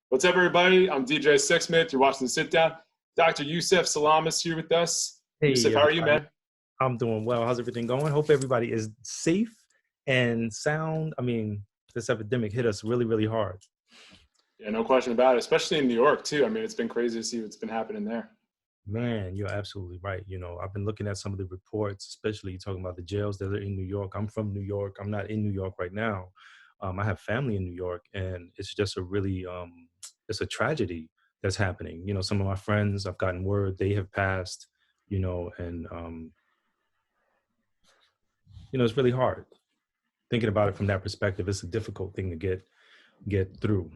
What's up, everybody? I'm DJ Sixsmith. You're watching the Sit Down. Dr. Yusef Salaam is here with us. Hey, Yusef, how are you, everybody. man? I'm doing well. How's everything going? Hope everybody is safe and sound. I mean, this epidemic hit us really, really hard. Yeah, no question about it, especially in New York, too. I mean, it's been crazy to see what's been happening there. Man, you're absolutely right. I've been looking at some of the reports, especially talking about the jails that are in New York. I'm from New York. I'm not in New York right now. I have family in New York, and it's just a really, it's a tragedy that's happening. Some of my friends, I've gotten word they have passed, and, it's really hard. Thinking about it from that perspective, it's a difficult thing to get through.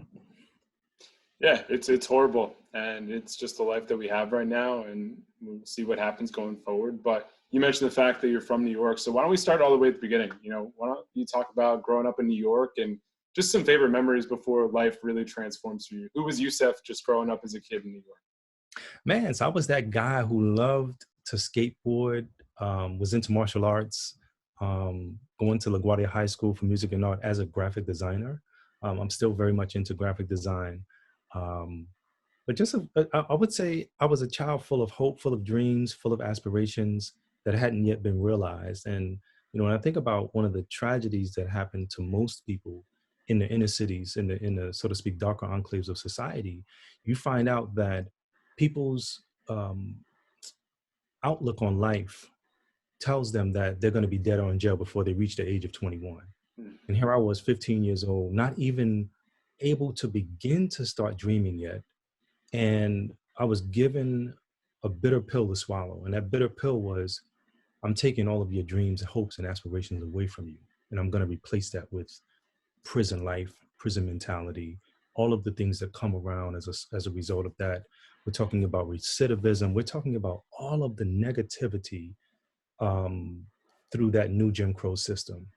Yeah, it's horrible, and it's just the life that we have right now, and we'll see what happens going forward. But you mentioned the fact that you're from New York, so why don't we start all the way at the beginning? Why don't you talk about growing up in New York and just some favorite memories before life really transforms for you? Who was Yusef just growing up as a kid in New York? Man, so I was that guy who loved to skateboard, was into martial arts, going to LaGuardia High School for Music and Art as a graphic designer. I'm still very much into graphic design. But I would say I was a child full of hope, full of dreams, full of aspirations that hadn't yet been realized. And, when I think about one of the tragedies that happened to most people in the inner cities, in the so to speak, darker enclaves of society, you find out that people's outlook on life tells them that they're going to be dead or in jail before they reach the age of 21. And here I was, 15 years old, not even able to begin to start dreaming yet. And I was given a bitter pill to swallow. And that bitter pill was, I'm taking all of your dreams, hopes, and aspirations away from you. And I'm going to replace that with prison life, prison mentality, all of the things that come around as a result of that. We're talking about recidivism. We're talking about all of the negativity through that new Jim Crow system.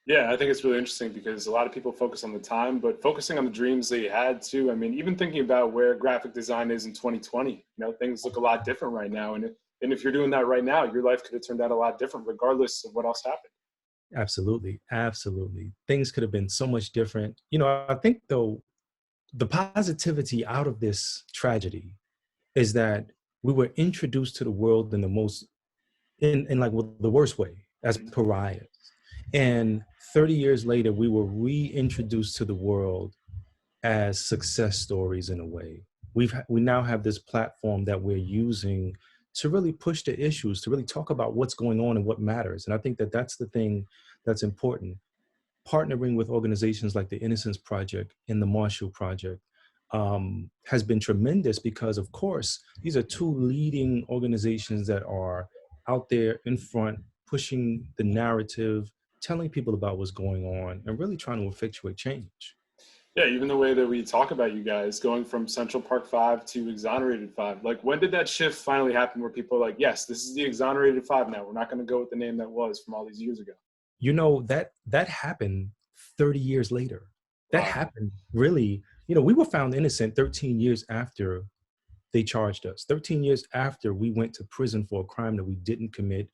Yeah, I think it's really interesting because a lot of people focus on the time, but focusing on the dreams that you had too. I mean, even thinking about where graphic design is in 2020, things look a lot different right now. And if you're doing that right now, your life could have turned out a lot different regardless of what else happened. Absolutely. Absolutely. Things could have been so much different. I think though, the positivity out of this tragedy is that we were introduced to the world in the most, in like the worst way, as pariahs. And 30 years later, we were reintroduced to the world as success stories in a way. We now have this platform that we're using to really push the issues, to really talk about what's going on and what matters. And I think that that's the thing that's important. Partnering with organizations like the Innocence Project and the Marshall Project has been tremendous because, of course, these are two leading organizations that are out there in front, pushing the narrative, telling people about what's going on, and really trying to effectuate change. Yeah, even the way that we talk about you guys going from Central Park 5 to Exonerated 5. Like, when did that shift finally happen where people are like, yes, this is the Exonerated 5 now. We're not going to go with the name that was from all these years ago. That happened 30 years later. That Wow. happened really, we were found innocent 13 years after they charged us, 13 years after we went to prison for a crime that we didn't commit,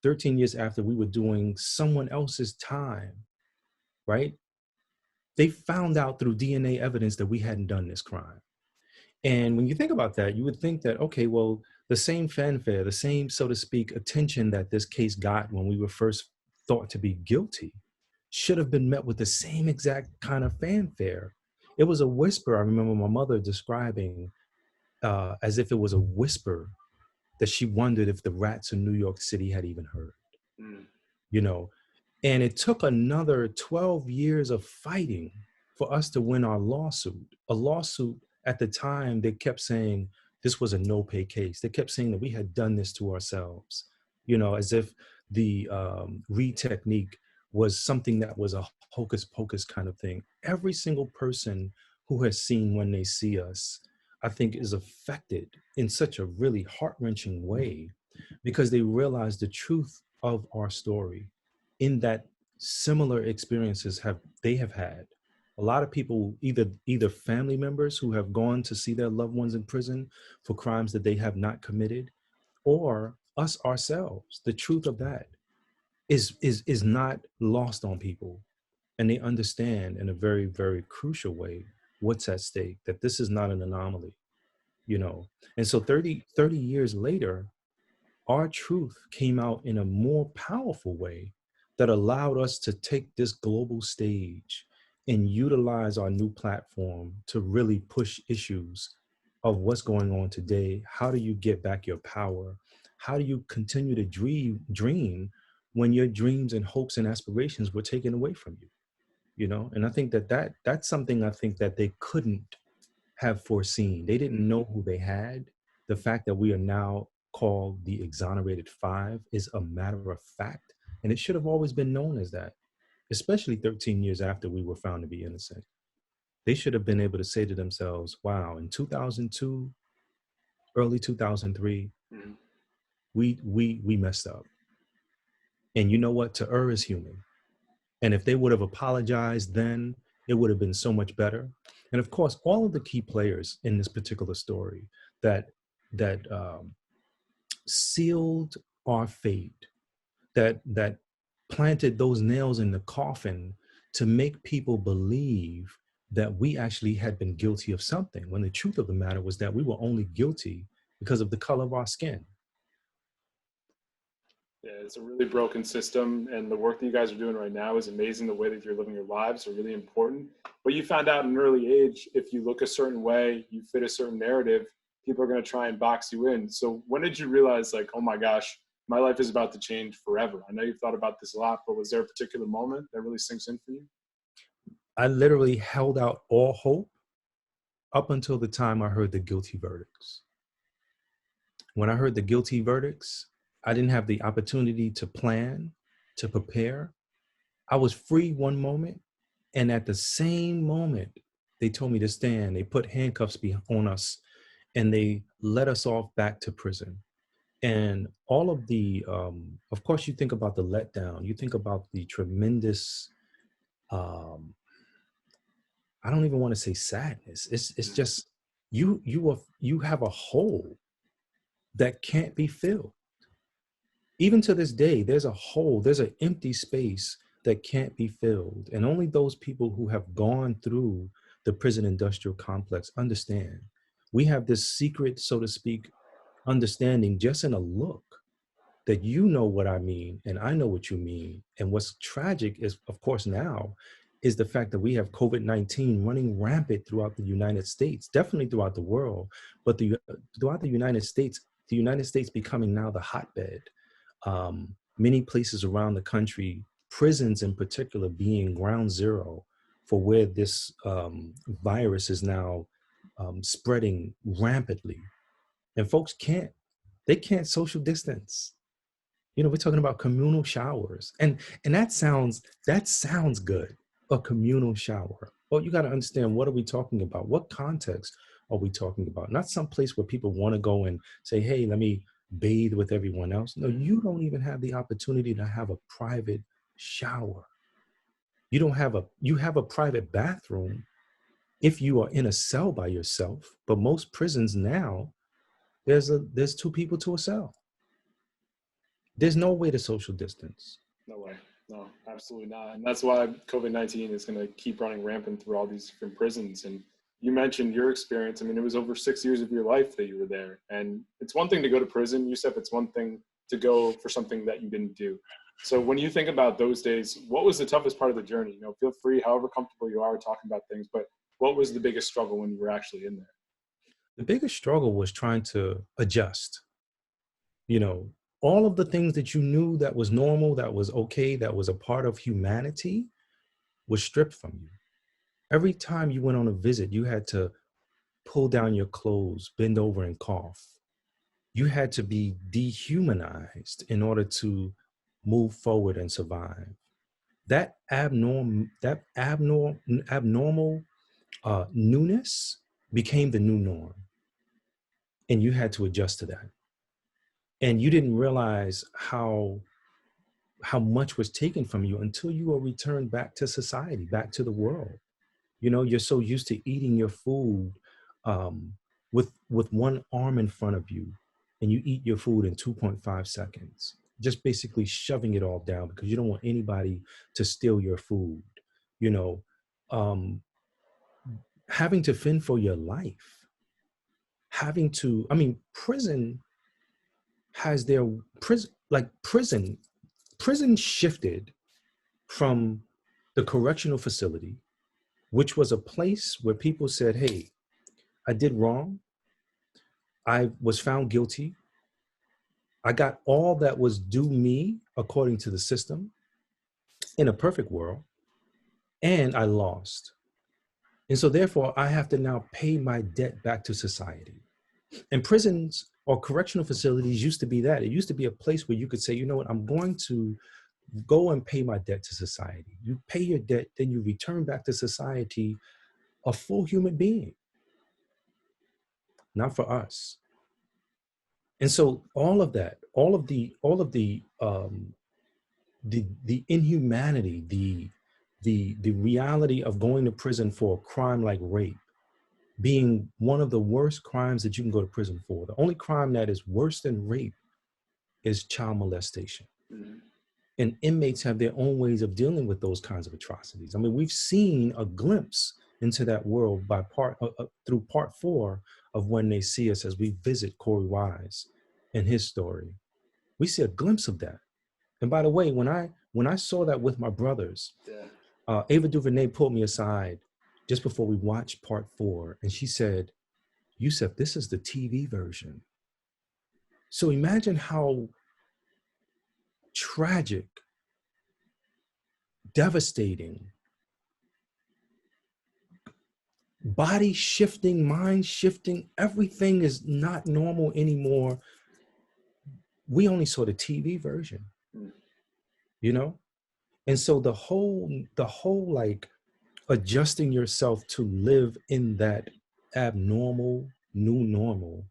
13 years after we were doing someone else's time, right? They found out through DNA evidence that we hadn't done this crime. And when you think about that, you would think that, okay, well, the same fanfare, the same, so to speak, attention that this case got when we were first thought to be guilty should have been met with the same exact kind of fanfare. It was a whisper. I remember my mother describing as if it was a whisper that she wondered if the rats in New York City had even heard, And it took another 12 years of fighting for us to win our lawsuit. A lawsuit at the time, they kept saying this was a no-pay case. They kept saying that we had done this to ourselves, as if the Reed technique was something that was a hocus pocus kind of thing. Every single person who has seen When They See Us, I think, is affected in such a really heart-wrenching way because they realize the truth of our story, in that similar experiences they have had. A lot of people, either family members who have gone to see their loved ones in prison for crimes that they have not committed, or us ourselves. The truth of that is not lost on people, and they understand in a very, very crucial way what's at stake, that this is not an anomaly, you know. And so 30 years later, our truth came out in a more powerful way that allowed us to take this global stage and utilize our new platform to really push issues of what's going on today. How do you get back your power? How do you continue to dream when your dreams and hopes and aspirations were taken away from you? You know, and I think that's something I think that they couldn't have foreseen. They didn't know who they had. The fact that we are now called the Exonerated Five is a matter of fact. And it should have always been known as that, especially 13 years after we were found to be innocent. They should have been able to say to themselves, wow, in 2002, early 2003, Mm-hmm. we messed up. And you know what? To err is human. And if they would have apologized then, it would have been so much better. And of course, all of the key players in this particular story that that sealed our fate, that planted those nails in the coffin to make people believe that we actually had been guilty of something, when the truth of the matter was that we were only guilty because of the color of our skin. Yeah, it's a really broken system, and the work that you guys are doing right now is amazing. The way that you're living your lives are really important. But you found out at an early age, if you look a certain way, you fit a certain narrative, people are going to try and box you in. So when did you realize, like, oh my gosh, my life is about to change forever? I know you've thought about this a lot, but was there a particular moment that really sinks in for you? I literally held out all hope up until the time I heard the guilty verdicts. When I heard the guilty verdicts, I didn't have the opportunity to plan, to prepare. I was free one moment, and at the same moment, they told me to stand. They put handcuffs on us, and they let us off back to prison. And all of the, of course, you think about the letdown. You think about the tremendous, um, I don't even want to say sadness. It's just you have a hole that can't be filled. Even to this day, there's a hole, there's an empty space that can't be filled. And only those people who have gone through the prison industrial complex understand. We have this secret, so to speak, understanding just in a look that you know what I mean and I know what you mean. And what's tragic is, of course, now is the fact that we have COVID-19 running rampant throughout the United States, definitely throughout the world, but throughout the United States becoming now the hotbed. Many places around the country, prisons in particular, being ground zero for where this virus is now spreading rampantly. And folks they can't social distance. You know, we're talking about communal showers, and that sounds good. A communal shower. Well, you got to understand, what are we talking about? What context are we talking about? Not some place where people want to go and say, "Hey, let me bathe with everyone else." No, you don't even have the opportunity to have a private shower. You have a private bathroom if you are in a cell by yourself. But most prisons now, there's two people to a cell. There's no way to social distance. No way. No, absolutely not. And that's why COVID-19 is going to keep running rampant through all these different prisons. And you mentioned your experience. I mean, it was over 6 years of your life that you were there. And it's one thing to go to prison, Yusef. It's one thing to go for something that you didn't do. So when you think about those days, what was the toughest part of the journey? You know, feel free, however comfortable you are talking about things, but what was the biggest struggle when you were actually in there? The biggest struggle was trying to adjust. You know, all of the things that you knew that was normal, that was okay, that was a part of humanity was stripped from you. Every time you went on a visit, you had to pull down your clothes, bend over and cough. You had to be dehumanized in order to move forward and survive. That abnormal newness became the new norm, and you had to adjust to that. And you didn't realize how much was taken from you until you were returned back to society, back to the world. You know, you're so used to eating your food um, with one arm in front of you, and you eat your food in 2.5 seconds, just basically shoving it all down because you don't want anybody to steal your food. You know, um, having to fend for your life, having to, I mean, prison has their prison shifted from the correctional facility, which was a place where people said, hey, I did wrong. I was found guilty. I got all that was due me according to the system in a perfect world, and I lost. And so therefore I have to now pay my debt back to society. And prisons or correctional facilities used to be that. It used to be a place where you could say, you know what, I'm going to go and pay my debt to society. You pay your debt, then you return back to society a full human being. Not for us. And so all of that, the inhumanity, the reality of going to prison for a crime like rape being one of the worst crimes that you can go to prison for. The only crime that is worse than rape is child molestation. Mm-hmm. And inmates have their own ways of dealing with those kinds of atrocities. I mean, we've seen a glimpse into that world by through part 4 of When They See Us, as we visit Corey Wise and his story. We see a glimpse of that. And by the way, when I saw that with my brothers, Ava DuVernay pulled me aside just before we watched part 4, and she said, Yusef, this is the TV version. So imagine how tragic, devastating, body shifting, mind shifting, everything is not normal anymore. We only saw the TV version, you know? And so the whole like adjusting yourself to live in that abnormal new normal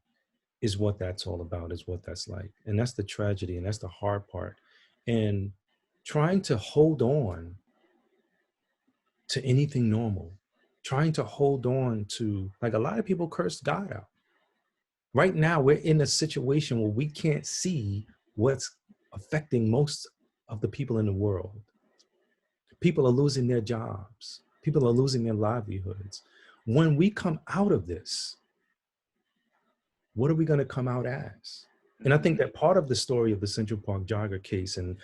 is what that's all about, is what that's like. And that's the tragedy, and that's the hard part. And trying to hold on to anything normal, trying to hold on to, like, a lot of people curse God out. Right now, we're in a situation where we can't see what's affecting most of the people in the world. People are losing their jobs. People are losing their livelihoods. When we come out of this, what are we going to come out as? And I think that part of the story of the Central Park jogger case and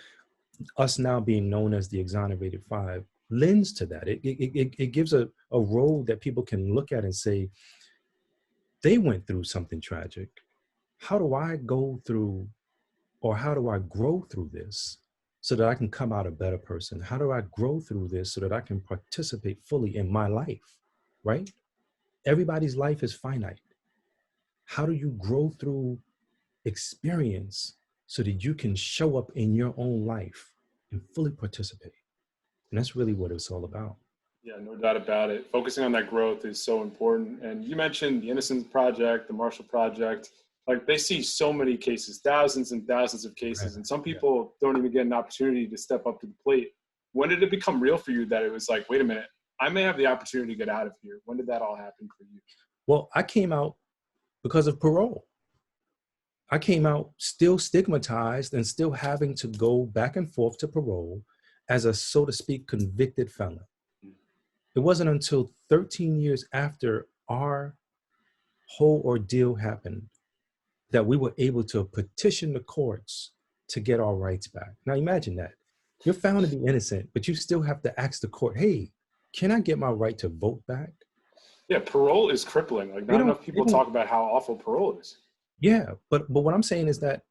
us now being known as the Exonerated Five lends to that. It gives a road that people can look at and say, they went through something tragic. How do I go through, or how do I grow through this so that I can come out a better person? How do I grow through this so that I can participate fully in my life, right? Everybody's life is finite. How do you grow through experience so that you can show up in your own life and fully participate? And that's really what it's all about. Yeah, no doubt about it. Focusing on that growth is so important. And you mentioned the Innocence Project, the Marshall Project. Like, they see so many cases, thousands and thousands of cases. And some people don't even get an opportunity to step up to the plate. When did it become real for you that it was like, wait a minute, I may have the opportunity to get out of here? When did that all happen for you? Well, I came out because of parole. I came out still stigmatized and still having to go back and forth to parole as a, so to speak, convicted felon. It wasn't until 13 years after our whole ordeal happened that we were able to petition the courts to get our rights back. Now imagine that. You're found to be innocent, but you still have to ask the court, hey, can I get my right to vote back? Yeah, parole is crippling. Like, not enough people talk about how awful parole is. Yeah, but what I'm saying is that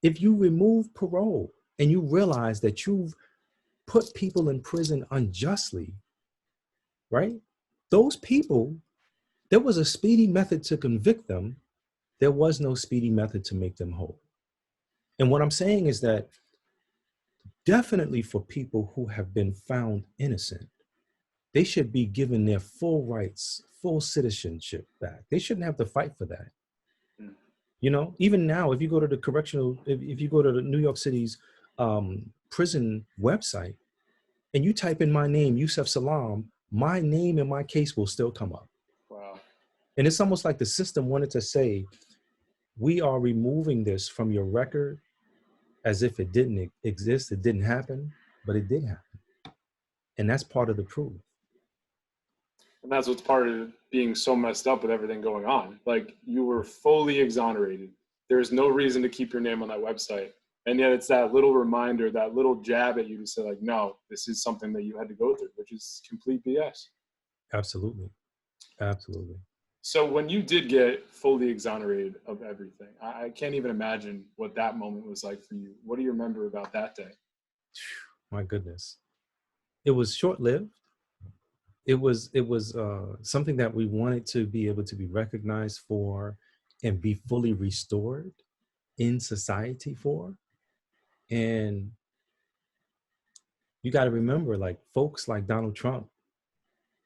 if you remove parole and you realize that you've put people in prison unjustly, right? Those people, there was a speedy method to convict them. There was no speedy method to make them whole. And what I'm saying is that definitely for people who have been found innocent, they should be given their full rights, full citizenship back. They shouldn't have to fight for that. You know, even now, if you go to the correctional, if you go to the New York City's prison website and you type in my name, Yusef Salaam, my name and my case will still come up. Wow. And it's almost like the system wanted to say, we are removing this from your record as if it didn't exist, it didn't happen, but it did happen. And that's part of the proof. And that's what's part of being so messed up with everything going on. Like, you were fully exonerated. There's no reason to keep your name on that website. And yet it's that little reminder, that little jab at you to say, like, no, this is something that you had to go through, which is complete BS. Absolutely. Absolutely. So when you did get fully exonerated of everything, I can't even imagine what that moment was like for you. What do you remember about that day? My goodness. It was short-lived. It was something that we wanted to be able to be recognized for and be fully restored in society for. And you got to remember, like, folks like Donald Trump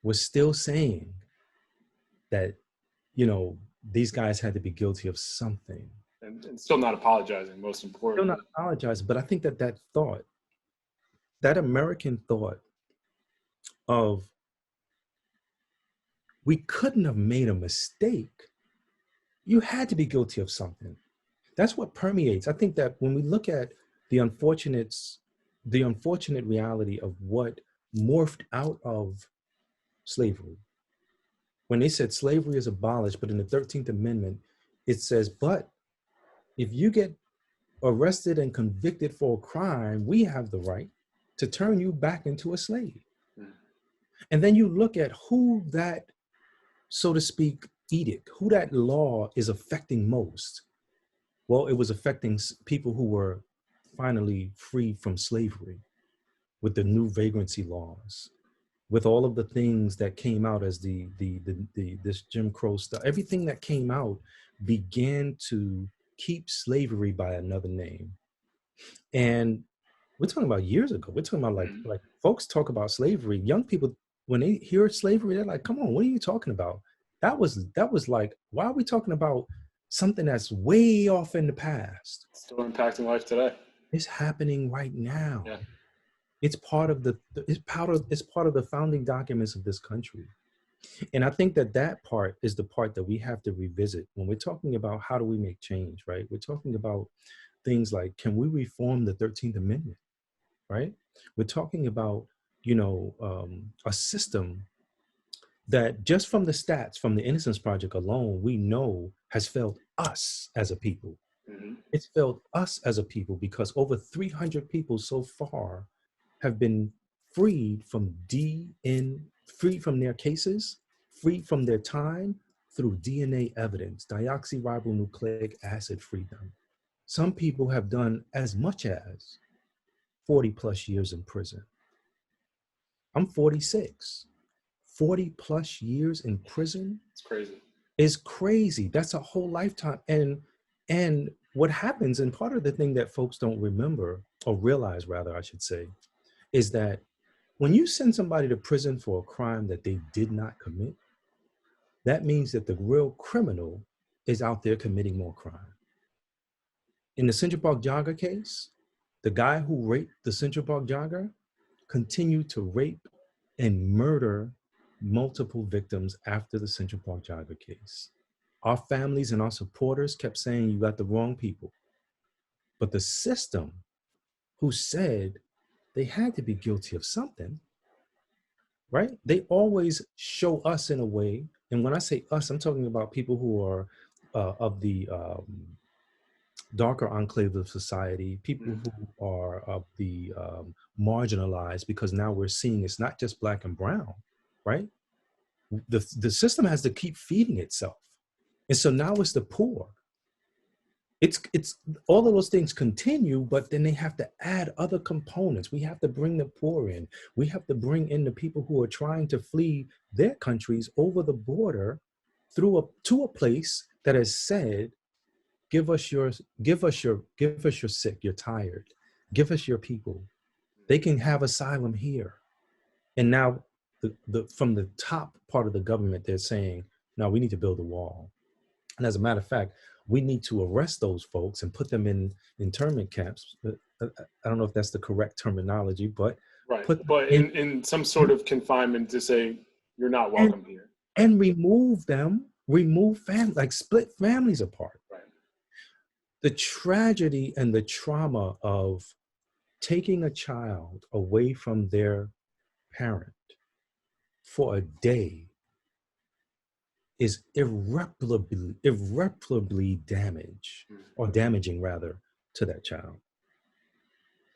was still saying that, you know, these guys had to be guilty of something. And still not apologizing, most Still importantly. not apologize, but I think that that thought, that American thought of, we couldn't have made a mistake. You had to be guilty of something. That's what permeates. I think that when we look at the unfortunate reality of what morphed out of slavery, when they said slavery is abolished, but in the 13th Amendment, it says, but if you get arrested and convicted for a crime, we have the right to turn you back into a slave. Mm. And then you look at who that, so to speak, edict, who that law is affecting most. Well, it was affecting people who were finally freed from slavery with the new vagrancy laws, with all of the things that came out as this Jim Crow stuff. Everything that came out began to keep slavery by another name. And we're talking about years ago. We're talking about like folks talk about slavery. Young people, when they hear slavery, they're like, come on, what are you talking about? That was like, why are we talking about something that's way off in the past? Still impacting life today. It's happening right now. Yeah. It's part of it's part of the founding documents of this country. And I think that that part is the part that we have to revisit when we're talking about how do we make change, right? We're talking about things like, can we reform the 13th Amendment, right? We're talking about, you know, a system that just from the stats, from the Innocence Project alone, we know has failed us as a people. Mm-hmm. It's failed us as a people because over 300 people so far have been freed from freed from their cases, freed from their time through DNA evidence, deoxyribonucleic acid freedom. Some people have done as much as 40 plus years in prison. I'm 46. 40 plus years in prison. It's crazy. Is crazy. That's a whole lifetime. And what happens, and part of the thing that folks don't remember, or realize rather, I should say, is that when you send somebody to prison for a crime that they did not commit, that means that the real criminal is out there committing more crime. In the Central Park Jogger case, the guy who raped the Central Park Jogger continued to rape and murder multiple victims after the Central Park Jogger case. Our families and our supporters kept saying, you got the wrong people. But the system, who said they had to be guilty of something, right? They always show us in a way. And when I say us, I'm talking about people who are of the darker enclave of society, people who are of the marginalized, because now we're seeing it's not just black and brown, right? The system has to keep feeding itself. And so now it's the poor. It's all of those things continue, but then they have to add other components. We have to bring the poor in. We have to bring in the people who are trying to flee their countries over the border to a place that has said, give us your sick, you're tired. Give us your people. They can have asylum here. And now from the top part of the government, they're saying, no, we need to build a wall. And as a matter of fact, we need to arrest those folks and put them in internment camps. I don't know if that's the correct terminology, but right. But in some sort of confinement to say, you're not welcome here. And remove like split families apart. Right. The tragedy and the trauma of taking a child away from their parent for a day is irreparably damaging rather to that child.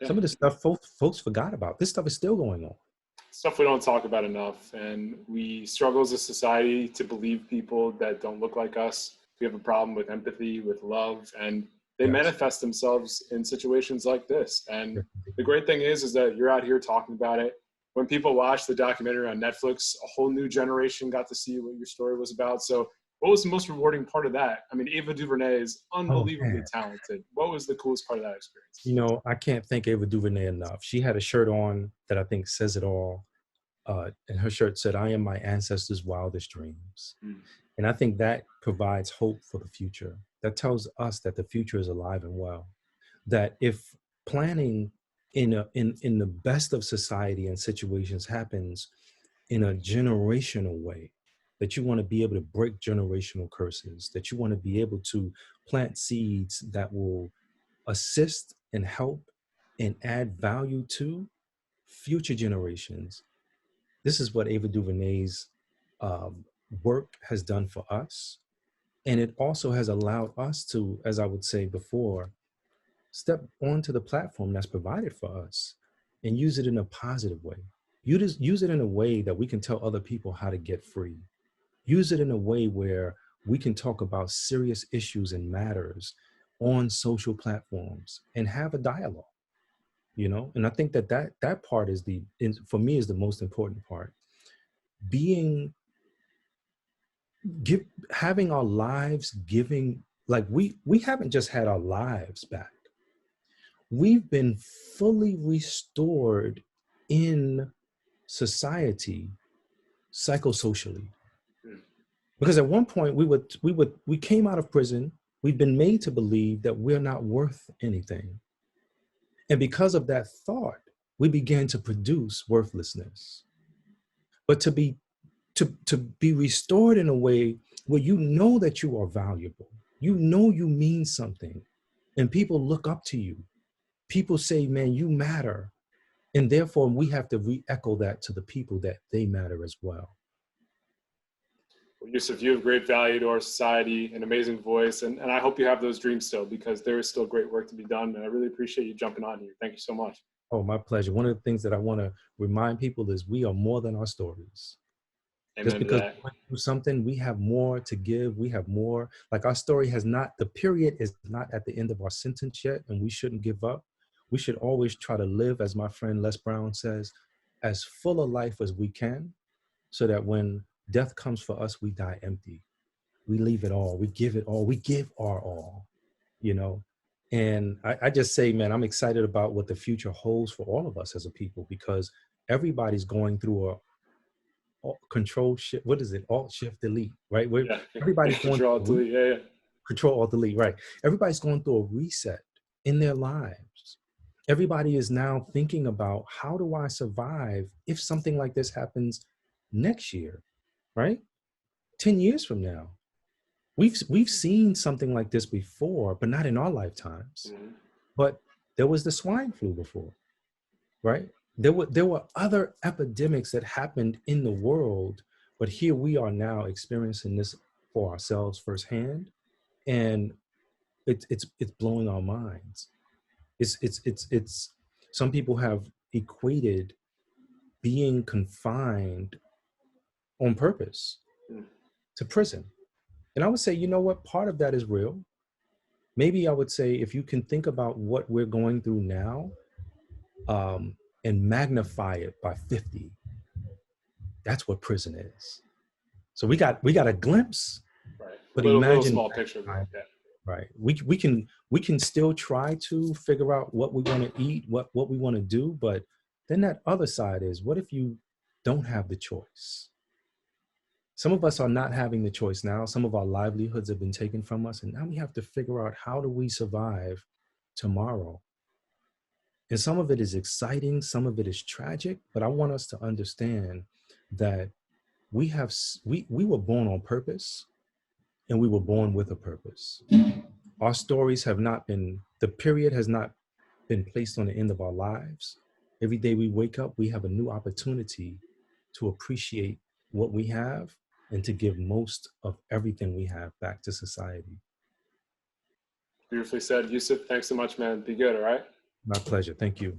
Yeah. Some of the stuff folks forgot about. This stuff is still going on. Stuff we don't talk about enough, and we struggle as a society to believe people that don't look like us. We have a problem with empathy, with love, and they Yes. manifest themselves in situations like this. And Yes. the great thing is that you're out here talking about it. When people watch the documentary on Netflix, a whole new generation got to see what your story was about. So what was the most rewarding part of that? I mean, Ava DuVernay is Oh unbelievably man. talented. What was the coolest part of that experience? You know, I can't thank Ava DuVernay enough. She had a shirt on that I think says it all. And her shirt said, "I am my ancestors' wildest dreams." Mm. And I think that provides hope for the future. That tells us that the future is alive and well. That if planning in the best of society and situations happens in a generational way, that you want to be able to break generational curses, that you want to be able to plant seeds that will assist and help and add value to future generations. This is what Ava DuVernay's um, work has done for us. And it also has allowed us to, as I would say before, step onto the platform that's provided for us and use it in a positive way. Use it in a way that we can tell other people how to get free. Use it in a way where we can talk about serious issues and matters on social platforms and have a dialogue, you know? And I think that part for me is the most important part. Being give Having our lives giving, like we haven't just had our lives back. We've been fully restored in society psychosocially. Mm. Because at one point we came out of prison, we've been made to believe that we're not worth anything. And because of that thought, we began to produce worthlessness. But to be restored in a way where you know that you are valuable, you know you mean something, and people look up to you. People say, man, you matter. And therefore we have to re-echo that to the people that they matter as well. Well, Yusuf, you have great value to our society, an amazing voice, and I hope you have those dreams still, because there is still great work to be done. And I really appreciate you jumping on here. Thank you so much. Oh, my pleasure. One of the things that I want to remind people is we are more than our stories. Just Amen to because that. we went through something, we have more to give. We have more. Like, our story has not, the period is not at the end of our sentence yet, and we shouldn't give up. We should always try to live, as my friend Les Brown says, as full a life as we can, so that when death comes for us, we die empty. We leave it all. We give it all. We give our all, you know? And I just say, man, I'm excited about what the future holds for all of us as a people, because everybody's going through a control shift. What is it? Alt shift delete, right? Yeah. Everybody's going Control, through delete. Yeah, yeah. control alt delete, right? Everybody's going through a reset in their lives. Everybody is now thinking about, how do I survive if something like this happens next year, right? 10 years from now. We've seen something like this before, but not in our lifetimes. Mhm. But there was the swine flu before, right? There were other epidemics that happened in the world, but here we are now experiencing this for ourselves firsthand, and it's blowing our minds. It's some people have equated being confined on purpose Mm. to prison. And I would say, you know what, part of that is real. Maybe I would say, if you can think about what we're going through now, and magnify it by 50, that's what prison is. So we got a glimpse, Right. but Little imagine, small picture though. Yeah. right? We can still try to figure out what we want to eat, what we want to do, but then that other side is, what if you don't have the choice? Some of us are not having the choice now. Some of our livelihoods have been taken from us, and now we have to figure out, how do we survive tomorrow? And some of it is exciting, some of it is tragic, but I want us to understand that we were born on purpose, and we were born with a purpose. Our stories have not been, the period has not been placed on the end of our lives. Every day we wake up, we have a new opportunity to appreciate what we have and to give most of everything we have back to society. Beautifully said. Yusef, thanks so much, man. Be good, all right? My pleasure. Thank you.